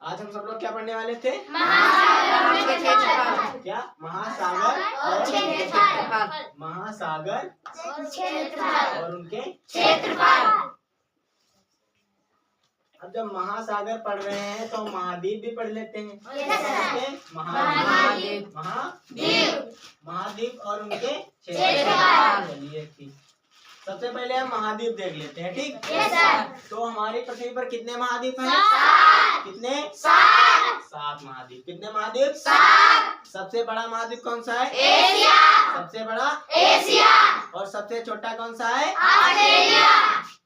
आज हम सब लोग क्या पढ़ने वाले थे? क्या? महासागर और उनके क्षेत्रफल। अब जब महासागर पढ़ रहे हैं तो महाद्वीप भी पढ़ लेते हैं। महाद्वीप और उनके क्षेत्रफल। चलिए ठीक, सबसे पहले हम महाद्वीप देख लेते हैं। ठीक, तो हमारी पृथ्वी पर कितने महाद्वीप हैं? कितने? 7 महाद्वीप। कितने महाद्वीप? 7। सबसे बड़ा महाद्वीप कौन सा है? एशिया। सबसे बड़ा एशिया। और सबसे छोटा कौन सा है? ऑस्ट्रेलिया।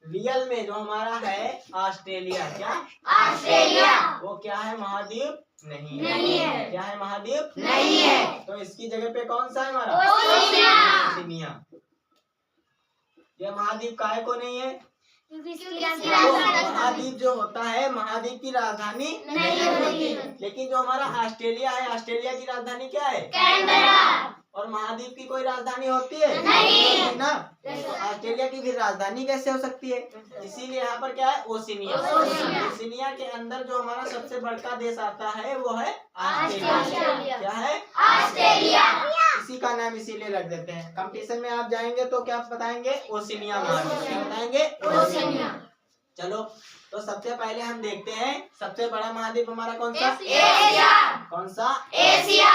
रियल में जो हमारा है ऑस्ट्रेलिया। क्या? ऑस्ट्रेलिया। वो क्या है? महाद्वीप नहीं है। क्या है? महाद्वीप नहीं है। तो इसकी जगह पे कौन सा है हमारा? ओशिनिया। ये महाद्वीप काहे को नहीं है? महाद्वीप जो होता है महाद्वीप की राजधानी नहीं होती। लेकिन जो हमारा ऑस्ट्रेलिया है, ऑस्ट्रेलिया की राजधानी क्या है? कैनबरा। और महाद्वीप की कोई राजधानी होती है? नहीं ना। तो ऑस्ट्रेलिया की भी राजधानी कैसे हो सकती है? इसीलिए यहाँ पर क्या है? ओशिनिया। ओशिनिया के अंदर जो हमारा सबसे बड़ा देश आता है वो है ऑस्ट्रेलिया। क्या है? ऑस्ट्रेलिया। इसी का नाम इसीलिए रख देते हैं। कंपटीशन में आप जाएंगे तो क्या बताएंगे? ओशिनिया महाद्वीप। क्या बताएंगे? ओशिनिया। चलो, तो सबसे पहले हम देखते हैं सबसे बड़ा महाद्वीप हमारा कौन सा? एशिया। कौन सा? एशिया।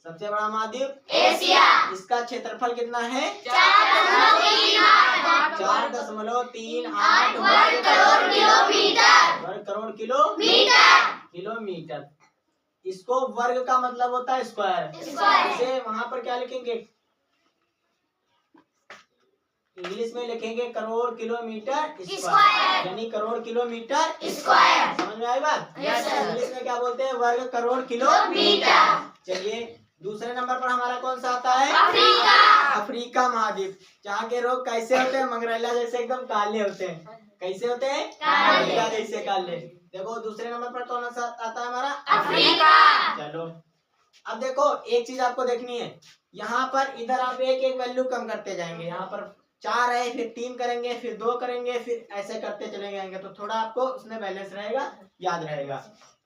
सबसे बड़ा महाद्वीप एशिया। इसका क्षेत्रफल कितना है? 4.38 वर्ग करोड़ किलोमीटर। वर्ग करोड़ किलोमीटर। इसको वर्ग का मतलब होता है स्क्वायर। इसे वहाँ पर क्या लिखेंगे? इंग्लिश में लिखेंगे करोड़ किलोमीटर स्क्वायर, यानी करोड़ किलोमीटर स्क्वायर। समझ में आई बात? इंग्लिश में क्या बोलते हैं? वर्ग करोड़ किलोमीटर। चलिए, दूसरे नंबर पर हमारा कौन सा आता है? अफ्रीका। अफ्रीका महाद्वीप। जहाँ के लोग कैसे होते हैं? मंगरेला जैसे एकदम काले होते हैं। कैसे होते हैं? मंगरेला जैसे काले। देखो दूसरे नंबर पर कौन सा आता है हमारा? अफ्रीका। चलो, अब देखो एक चीज आपको देखनी है। यहाँ पर इधर आप एक वैल्यू कम करते जाएंगे। यहाँ पर 4 है, फिर 3 करेंगे, फिर 2 करेंगे, फिर ऐसे करते चले जाएंगे तो थोड़ा आपको उसमें बैलेंस रहेगा, याद रहेगा।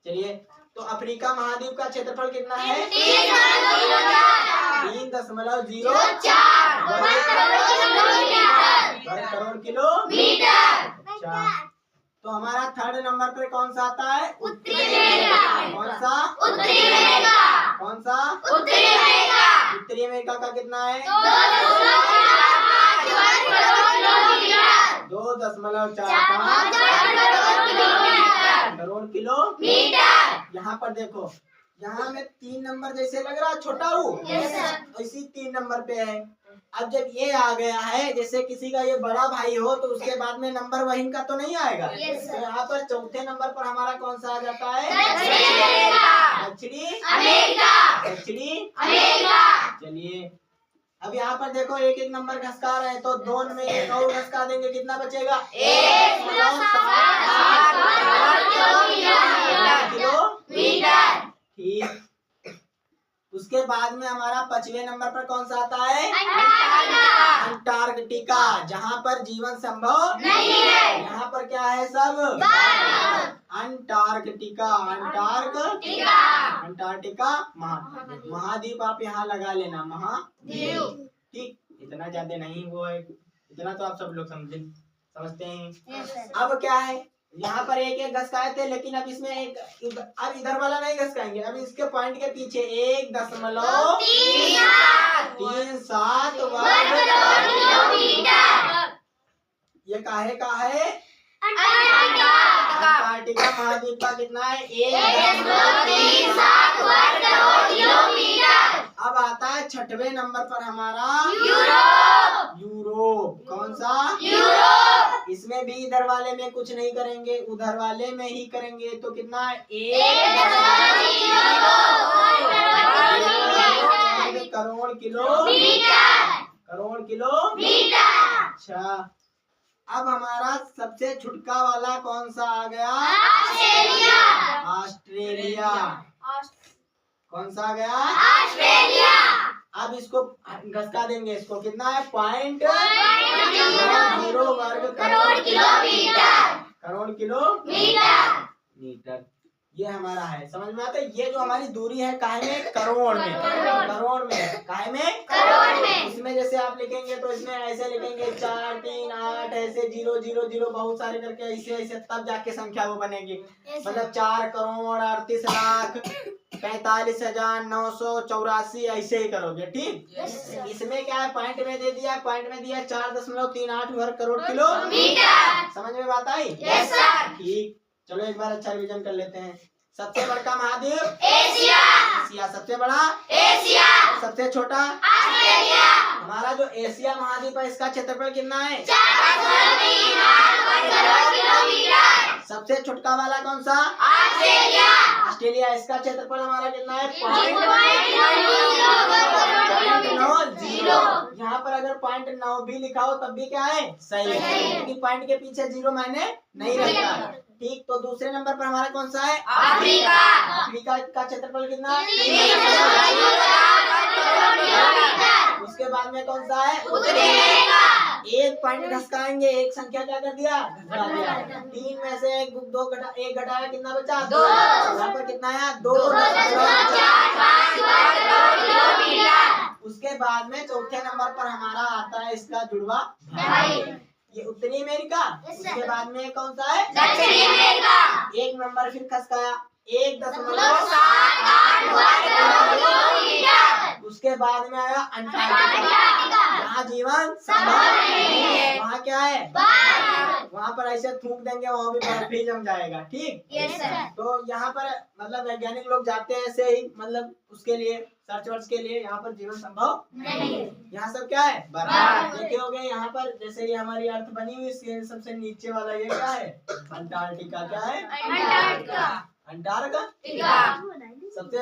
चलिए, तो अफ्रीका महाद्वीप का क्षेत्रफल कितना है? 3.04 वर्ग करोड़ किलोमीटर। अच्छा, तो हमारा थर्ड नंबर पे कौन सा आता है? उत्तरी अमेरिका। कौन सा? उत्तरी अमेरिका। कौन सा? उत्तरी अमेरिका। उत्तरी अमेरिका का कितना है? 2.45 करोड़ किलोमीटर। यहाँ पर देखो, यहाँ में 3 नंबर जैसे लग रहा है छोटा हूँ, इसी 3 नंबर पे है। अब जब ये आ गया है, जैसे किसी का ये बड़ा भाई हो तो उसके बाद में नंबर वही का तो नहीं आएगा। तो यहाँ पर चौथे नंबर पर हमारा कौन सा आ जाता है? दक्षिणी अमेरिका। चलिए, अब यहाँ पर देखो एक नंबर घसका रहे हैं तो 2 में एक और घसका देंगे, कितना बचेगा? 1 किलोमीटर। ठीक, उसके बाद में हमारा 5वें नंबर पर कौन सा आता है? अंटार्कटिका। जहाँ पर जीवन संभव नहीं है। यहाँ पर क्या है? सब अंटार्कटिका। अंटार्कटिका महाद्वीप आप यहाँ लगा लेना, महाद्वीप। ठीक, इतना ज्यादा नहीं वो है, इतना तो आप सब लोग समझते हैं। अब क्या है? यहाँ पर एक घसकाए थे, लेकिन अब इसमें अब इधर वाला नहीं घसकाएंगे। अब इसके पॉइंट के पीछे 1.37 वर्ग किलोमीटर। ये काहे का है? अंटार्कटिका महाद्वीप का कितना है? 1.37 वर्ग किलोमीटर। अब आता है 6वें नंबर पर हमारा यूरोप। कौन सा? यूरोप। इसमें भी इधर वाले में कुछ नहीं करेंगे, उधर वाले में ही करेंगे। तो कितना है? 1 करोड़ किलोमीटर। अच्छा, अब हमारा सबसे छुटका वाला कौन सा आ गया? ऑस्ट्रेलिया। कौन सा आ गया? ऑस्ट्रेलिया। अब इसको घसका देंगे, इसको कितना है? 0.0 वर्ग करोड़ किलोमीटर। ये हमारा है, समझ में आता है। ये जो हमारी दूरी है काहे में, करोड़ में, करोड़ में, काहे में, करोड़ में। इसमें जैसे आप लिखेंगे तो इसमें ऐसे लिखेंगे 4 3 8 ऐसे 0 0 0 बहुत सारे करके ऐसे ऐसे, तब जाके संख्या वो बनेगी। मतलब 4 करोड़ 38 लाख 45,984 ऐसे ही करोगे, ठीक। इसमें क्या है, पॉइंट में दे दिया, पॉइंट में दिया 4.38 वर्ग करोड़ किलोमीटर। समझ में बात आई? ठीक। चलो एक बार अच्छा रिवीजन कर लेते हैं। सबसे बड़ा महाद्वीप एशिया, एशिया सबसे बड़ा एशिया, सबसे छोटा ऑस्ट्रेलिया। हमारा जो एशिया महाद्वीप है इसका क्षेत्रफल कितना है, 4.38 वर्ग किलोमीटर। सबसे छोटका वाला कौन सा, ऑस्ट्रेलिया, ऑस्ट्रेलिया। इसका क्षेत्रफल हमारा कितना है, 0.90। यहाँ पर अगर 0.9 भी लिखा हो तब भी क्या है, सही है, क्योंकि पॉइंट के पीछे 0 मायने नहीं रखता, ठीक। तो दूसरे नंबर पर हमारा कौन सा है, अफ्रीका। अफ्रीका का क्षेत्रफल कितना, उसके बाद में कौन सा है, उत्तरी अमेरिका। एक पॉइंट घसकाएंगे, एक संख्या क्या कर दिया, घटा दिया। 3 में से 1 घटाया, कितना बचा, 2। यहाँ पर कितना है, 2। उसके बाद में चौथे नंबर पर हमारा आता है इसका जुड़वा भाई, ये उत्तरी अमेरिका। उसके बाद में कौन सा है, दक्षिणी अमेरिका। एक नंबर फिर खसकाया, 1.78 वर्ग किलोमीटर। उसके बाद में आया अंटार्कटिका, जहाँ जीवन संभव नहीं है, वहाँ क्या है, वहाँ पर ऐसे थूक देंगे वहाँ भी बर्फ ही जम जाएगा, ठीक। तो यहाँ पर मतलब वैज्ञानिक लोग जाते हैं ऐसे ही, मतलब उसके लिए सर्च वर्च के लिए, यहाँ पर जीवन संभव नहीं है। यहाँ सब क्या है, बर्फ। देखे होंगे यहाँ पर जैसे ये हमारी अर्थ बनी हुई, इसके सबसे नीचे वाला ये क्या है, अंटार्कटिका। क्या है, अंटार्कटिका सबसे।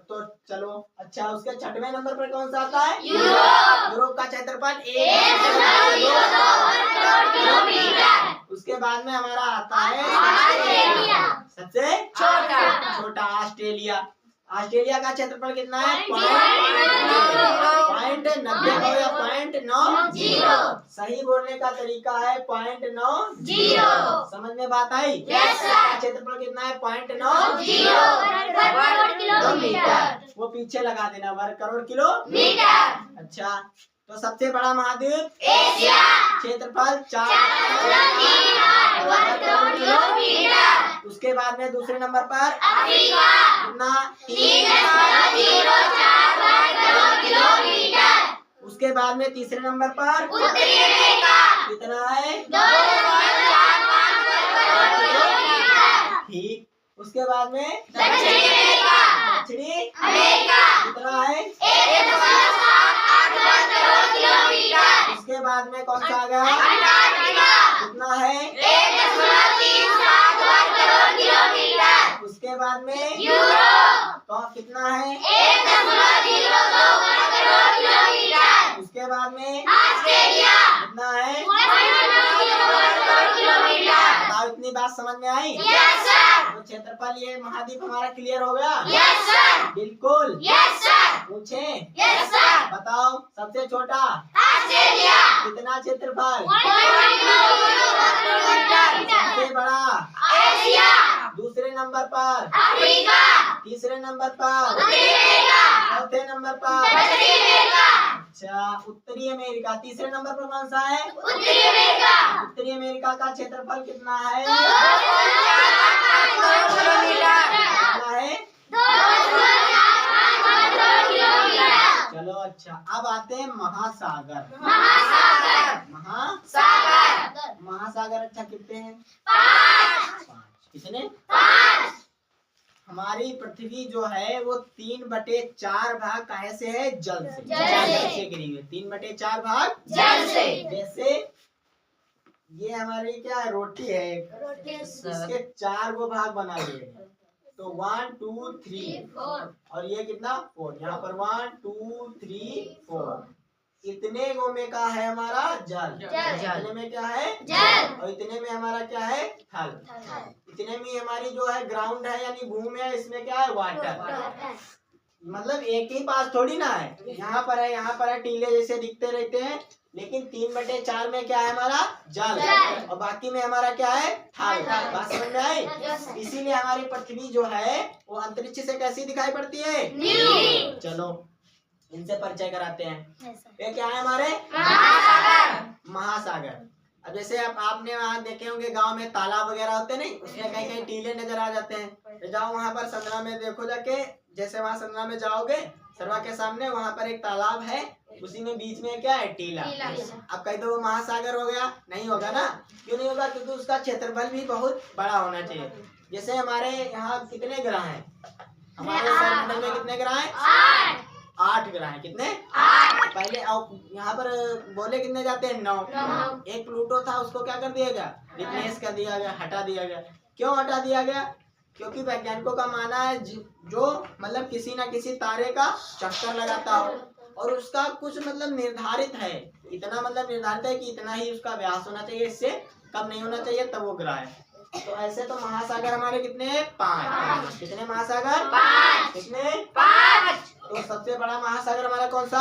तो चलो अच्छा, उसके 6वें नंबर पर कौन सा आता है, यूरोप। यूरोप का क्षेत्रफल 1.02 किलोमीटर। उसके बाद में हमारा आता है ऑस्ट्रेलिया, सबसे छोटा ऑस्ट्रेलिया। ऑस्ट्रेलिया का क्षेत्रफल कितना है, 0.90। सही बोलने का तरीका है 0.90। समझ में बात आई? क्षेत्रफल कितना है, 0.90 किलोमीटर। वो पीछे लगा देना, वर्ग करोड़ किलोमीटर। अच्छा, तो सबसे बड़ा महाद्वीप एशिया, क्षेत्रफल 4.38 वर्ग किलोमीटर। उसके बाद में दूसरे नंबर पर अफ्रीका, कितना, 3.04 वर्ग किलोमीटर। उसके बाद में तीसरे नंबर पर उत्तरी अमेरिका, कितना है, 2.45 वर्ग किलोमीटर, ठीक। उसके बाद में दक्षिणी अमेरिका, कितना है, 1.78 वर्ग किलोमीटर। उसके बाद में कौन सा आ गया, अंटार्कटिका, कितना है, 1.37 वर्ग किलोमीटर। उसके बाद में यूरोप, तो कितना है, 1.02 वर्ग किलोमीटर। उसके बाद में ऑस्ट्रेलिया, कितना है, 1.9 वर्ग किलोमीटर। बताओ, इतनी बात समझ में आई? Yes sir. तो क्षेत्रफल, ये महाद्वीप हमारा क्लियर हो गया? Yes sir. बिल्कुल यस सर। पूछे? Yes sir. बताओ, सबसे छोटा ऑस्ट्रेलिया, कितना क्षेत्रफल, 1.9 वर्ग किलोमीटर। सबसे बड़ा एशिया, दूसरे नंबर पर अफ्रीका, तीसरे नंबर पर उत्तरी अमेरिका, चौथे नंबर पर दक्षिणी अमेरिका। अच्छा, उत्तरी अमेरिका तीसरे नंबर पर कौन सा है, उत्तरी अमेरिका। उत्तरी अमेरिका का क्षेत्रफल कितना है, 2.45 वर्ग किलोमीटर। कितना है, 2.45 वर्ग किलोमीटर। चलो अच्छा, अब आते हैं महासागर। महासागर अच्छा कितने हैं, 5। कितने, 5। हमारी पृथ्वी जो है वो 3/4 भाग काहे से है, जल से, जल से गिरी हुई। 3/4 भाग जल से। जैसे ये हमारी क्या है, रोटी है, इसके 4 गो भाग बना लिए, तो 1 2 3 4, और ये कितना, 4। यहाँ पर 1 2 3 4, इतने गो में का है हमारा जल, इतने में क्या है, जल, और इतने में हमारा क्या है, थल। इतने में हमारी जो है ग्राउंड है, यानी भूमि है, इसमें क्या है, वाटर। मतलब एक ही पास थोड़ी ना है, यहाँ पर है, यहाँ पर है, टीले जैसे दिखते रहते हैं, लेकिन 3/4 में क्या है हमारा जल, और बाकी में हमारा क्या है थल। बात समझ में आई? इसीलिए हमारी पृथ्वी जो है वो अंतरिक्ष से कैसी दिखाई पड़ती है? चलो इनसे परिचय कराते हैं। ये क्या है हमारे? महासागर। अब जैसे आपने वहाँ देखे होंगे गांव में तालाब वगैरह होते नहीं, उसमें कहीं कहीं टीले नजर आ जाते हैं। तो जाओ वहाँ पर संदरा में देखो जाके, जैसे वहाँ संदरा में जाओगे सरवा के सामने वहाँ पर एक तालाब है, उसी में बीच में क्या है टीला। अब कहीं तो वो महासागर हो गया? नहीं होगा ना। क्यों नहीं होगा? क्योंकि उसका क्षेत्रफल भी बहुत बड़ा होना चाहिए। जैसे हमारे यहाँ कितने ग्रह हैं? हमारे सौरमंडल में कितने ग्रह हैं? 8 ग्रह हैं। कितने? 8। पहले यहाँ पर बोले कितने जाते हैं? 9। एक प्लूटो था, उसको क्या कर दिया गया? रिप्लेस कर दिया गया, हटा दिया गया। क्यों हटा दिया गया? क्योंकि वैज्ञानिकों का मानना है जो मतलब किसी न किसी तारे का चक्कर लगाता हो, और उसका कुछ मतलब निर्धारित है, इतना मतलब निर्धारित है कि इतना ही उसका व्यास होना चाहिए, इससे कम नहीं होना चाहिए, तब वो ग्रह है। तो ऐसे तो महासागर हमारे कितने हैं? 5। कितने महासागर? 5। कितने? 5। तो सबसे बड़ा महासागर हमारा कौन सा?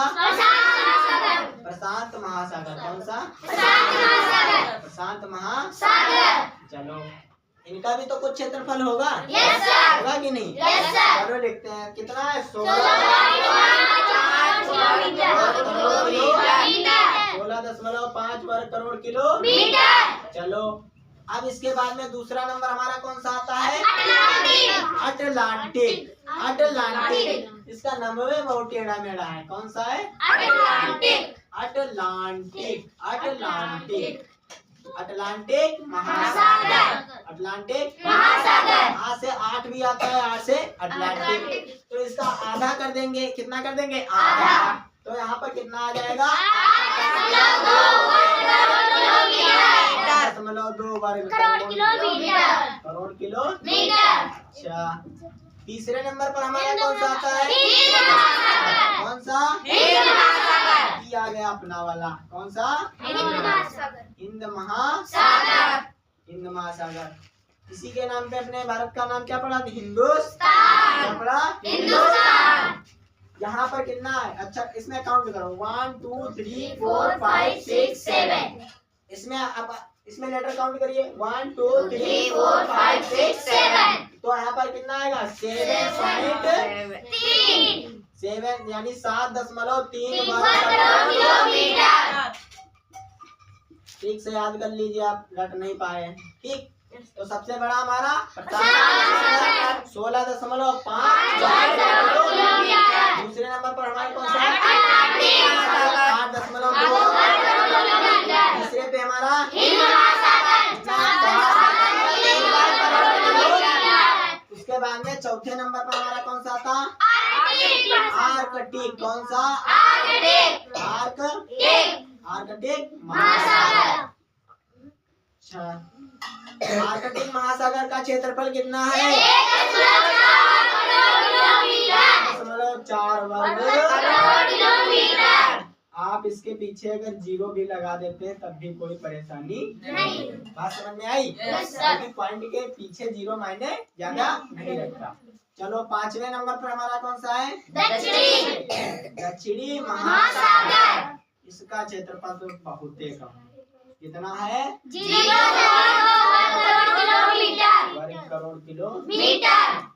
प्रशांत महासागर। कौन सा? प्रशांत महासागर। चलो इनका भी तो कुछ क्षेत्रफल होगा, होगा कि नहीं? चलो लिखते हैं, कितना है? 16.5 वर्ग करोड़ किलोमीटर। चलो अब इसके बाद में दूसरा नंबर हमारा कौन सा आता है? अटलांटिक। अटलांटिक इसका नाम है बहुत टेढ़ा मेढ़ा है। कौन सा है? अटलांटिक। अटलांटिक। अटलांटिक। अटलांटिक महासागर। अटलांटिक महासागर। आ से 8 भी आता है, 8 से अटलांटिक। तो इसका आधा कर देंगे। कितना कर देंगे? आधा। तो यहाँ पर कितना आ जाएगा? 8.2 वर्ग करोड़ किलोमीटर। अच्छा तीसरे नंबर पर हमारा कौन सा आता है? कौन सा? आ गया अपना वाला। कौन सा? हिंद महासागर। हिंद महासागर। इसी के नाम पे अपने भारत का नाम क्या पड़ा? हिंदुस्तान। क्या पड़ा? हिंदुस्तान। यहाँ पर कितना है? अच्छा इसमें काउंट करो, 1 2 3 4 5 6 7। इसमें आप इसमें लेटर काउंट करिए, 1 2 3 4 5 6 7। तो यहाँ पर कितना आएगा? 7 यानी 7.3 वर्ग किलोमीटर। ठीक से याद कर लीजिए, आप रट नहीं पाए। ठीक, तो सबसे बड़ा हमारा 16.5 वर्ग किलोमीटर। दूसरे नंबर पर हमारे कौन सा? 8.2। तीसरे पे हमारा उसके बाद में चौथे नंबर पर हमारा कौन सा था? आर्कटिक। कौन सा? आर्कटिक महासागर। अच्छा आर्कटिक महासागर का क्षेत्रफल कितना है? 1.4 वर्ग किलोमीटर। आप इसके पीछे अगर 0 भी लगा देते हैं तब भी कोई परेशानी नहीं। बात समझ में आई? क्योंकि पॉइंट के पीछे 0 मायने ज्यादा नहीं रखता। चलो 5वें नंबर पर हमारा कौन सा है? दक्षिणी महासागर। इसका क्षेत्रफल तो बहुत ही कम है। कितना है? 0 वर्ग करोड़ किलोमीटर।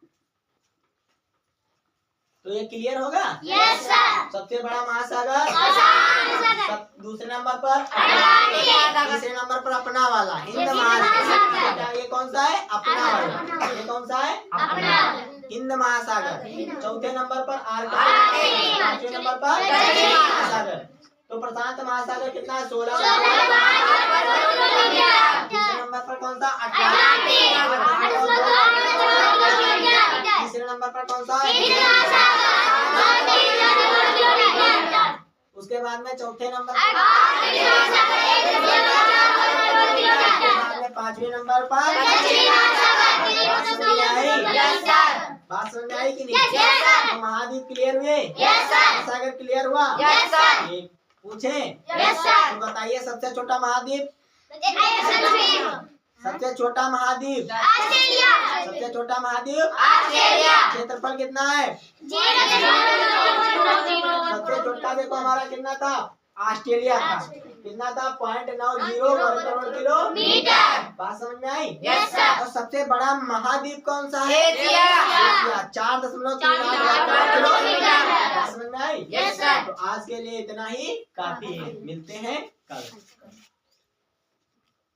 तो ये क्लियर होगा? Yes sir. सबसे बड़ा महासागर दूसरे नंबर पर, तीसरे नंबर पर अपना वाला हिंद महासागर। ये कौन सा है? अपना वाला। ये कौन सा है? अपना हिंद महासागर। चौथे नंबर पर आर्कटिक। पांचवें नंबर पर महासागर। तो प्रशांत महासागर कितना है? 16। तीसरे नंबर पर कौन सा? अटलांटिक। तीसरे नंबर पर कौन सा? उसके बाद में चौथे नंबर पर, पांचवें नंबर पर। बात समझ में आई कि नहीं? तो महाद्वीप क्लियर हुए? महासागर क्लियर हुआ? पूछे? तो बताइए सबसे छोटा महाद्वीप? सबसे छोटा महाद्वीप? सबसे सबसे छोटा महाद्वीप ऑस्ट्रेलिया। क्षेत्रफल कितना है? सबसे छोटा देखो हमारा कितना था? ऑस्ट्रेलिया था। कितना था? 0.90 वर्ग करोड़ किलोमीटर। बात समझ में आई? Yes sir. और सबसे बड़ा महाद्वीप कौन सा है? एशिया। 4.38 वर्ग किलोमीटर। बात समझ में आई? Yes sir. तो आज के लिए इतना ही काफी है। मिलते हैं कल।